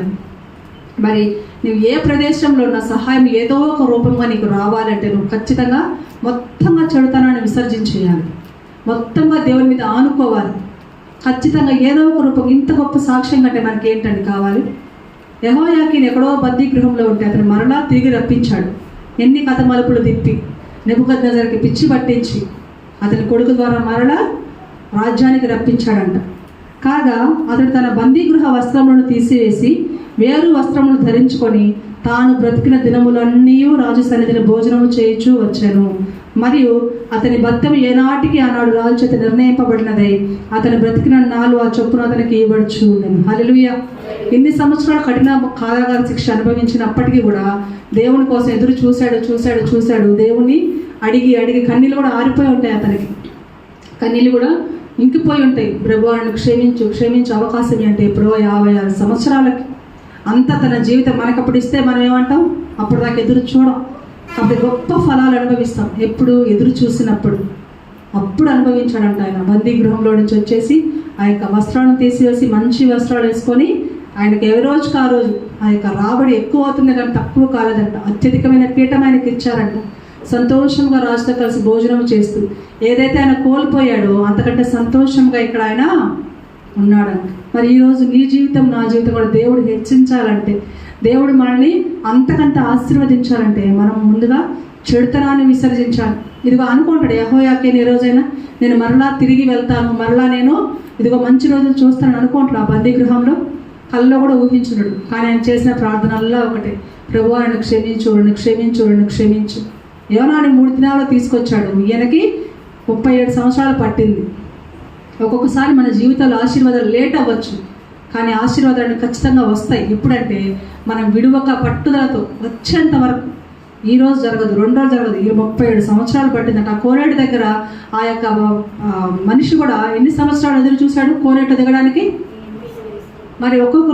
మరి నువ్వు ఏ ప్రదేశంలో ఉన్న సహాయం ఏదో ఒక రూపంగా నీకు రావాలంటే నువ్వు ఖచ్చితంగా మొత్తంగా చెడుతనాన్ని విసర్జించేయాలి, మొత్తంగా దేవుని మీద ఆనుకోవాలి. ఖచ్చితంగా ఏదో ఒక రూపం. ఇంత గొప్ప సాక్ష్యం కంటే మనకి ఏంటండి కావాలి? యెహోయాకీను ఎక్కడో బందీ గృహంలో ఉంటే అతను మరలా తిరిగి రప్పించాడు. ఎన్ని కథ మలుపులు తిప్పి నెబుకద్నెజరుకి పిచ్చి పట్టించి అతని కొడుకు ద్వారా మరలా రాజ్యానికి రప్పించాడంట. కాగా అతడు తన బందీ గృహ వస్త్రములను తీసివేసి వేరు వస్త్రములు ధరించుకొని తాను బ్రతికిన దినములన్నీ రాజు సన్నిధిని భోజనము చేయుచూ వచ్చాను. మరియు అతని భర్తము ఏనాటికి ఆనాడు రాజు చేత నిర్ణయింపబడినదై అతని బ్రతికిన నాలు ఆ చొప్పున అతనికి ఇవ్వబడుచు నేను. హల్లెలూయా. ఇన్ని సంవత్సరాలు కఠిన కారాగార శిక్ష అనుభవించినప్పటికీ కూడా దేవుని కోసం ఎదురు చూశాడు. దేవుణ్ణి అడిగి కన్నీళ్ళు కూడా ఆరిపోయి ఉంటాయి, అతనికి కన్నీళ్ళు కూడా ఇంకిపోయి ఉంటాయి. ప్రభు ఆయన క్షమించు అవకాశం అంటే ఎప్పుడో 56 సంవత్సరాలకి అంతా తన జీవితం మనకప్పుడు ఇస్తే మనం ఏమంటాం? అప్పుడు దాకా ఎదురు చూడం. కాబట్టి గొప్ప ఫలాలు అనుభవిస్తాం ఎప్పుడు ఎదురు చూసినప్పుడు. అప్పుడు అనుభవించాడంట ఆయన. బందీ గృహంలో నుంచి వచ్చేసి ఆ యొక్క వస్త్రాలను తీసివేసి మంచి వస్త్రాలు వేసుకొని ఆయనకు ఏ రోజుకి ఆ రోజు ఆ యొక్క రాబడి ఎక్కువ అవుతుంది కానీ తక్కువ కాలేదంట. అత్యధికమైన పీఠం ఆయనకి ఇచ్చారంట. సంతోషంగా రాజుతో కలిసి భోజనం చేస్తూ ఏదైతే ఆయన కోల్పోయాడో అంతకంటే సంతోషంగా ఇక్కడ ఆయన ఉన్నాడంట. మరి ఈరోజు నీ జీవితం నా జీవితం కూడా దేవుడు హెచ్చించాలంటే, దేవుడు మనల్ని అంతకంత ఆశీర్వదించాలంటే మనం ముందుగా చెడుతనాన్ని విసర్జించాలి. ఇదిగో అనుకుంటాడు యెహోయాకీను ఏ రోజైనా నేను మరలా తిరిగి వెళ్తాను, మరలా నేను ఇదిగో మంచి రోజులు చూస్తాను అనుకుంటాడు. ఆ బందీ గృహంలో కల్లో కూడా ఊహించున్నాడు. కానీ ఆయన చేసిన ప్రార్థనల్లో ఒకటే, ప్రభు ఆయన క్షమించు. యోనాని 3 దినాల్లో తీసుకొచ్చాడు. ఈయనకి 37 సంవత్సరాలు పట్టింది. ఒక్కొక్కసారి మన జీవితంలో ఆశీర్వాదాలు లేట్ అవ్వచ్చు, కానీ ఆశీర్వాదాలు ఖచ్చితంగా వస్తాయి. ఎప్పుడంటే మనం విడువక పట్టుదలతో వచ్చేంత వరకు. ఈ రోజు జరగదు, 2 రోజులు జరగదు, 37 సంవత్సరాలు పట్టిందంట. ఆ కోనేటి దగ్గర ఆ యొక్క మనిషి కూడా ఎన్ని సంవత్సరాలు ఎదురు చూశాడు కోనేటి దిగడానికి? మరి ఒక్కొక్క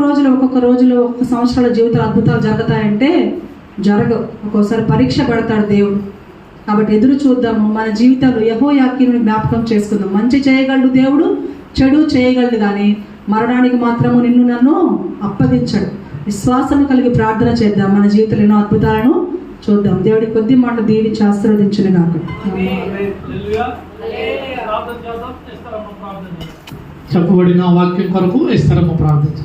రోజులో సంవత్సరాల జీవితాలు అద్భుతాలు జరుగుతాయంటే జరగవు. ఒక్కోసారి పరీక్ష పడతాడు దేవుడు. కాబట్టి ఎదురు చూద్దాము. మన జీవితంలో యెహోయాకీనుని జ్ఞాపకం చేసుకుందాం. మంచి చేయగలడు దేవుడు, చెడు చేయగలడు, కానీ మరణానికి మాత్రము నిన్ను నన్ను అప్పగించడు. విశ్వాసం కలిగి ప్రార్థన చేద్దాం. మన జీవితంలో ఎన్నో అద్భుతాలను చూద్దాం. దేవుడి కొద్ది మాట దీవించి ఆశీర్వదించును గాక. చెప్పబడిన వాక్యం కొరకు ఇస్తారమ్మ ప్రార్థన.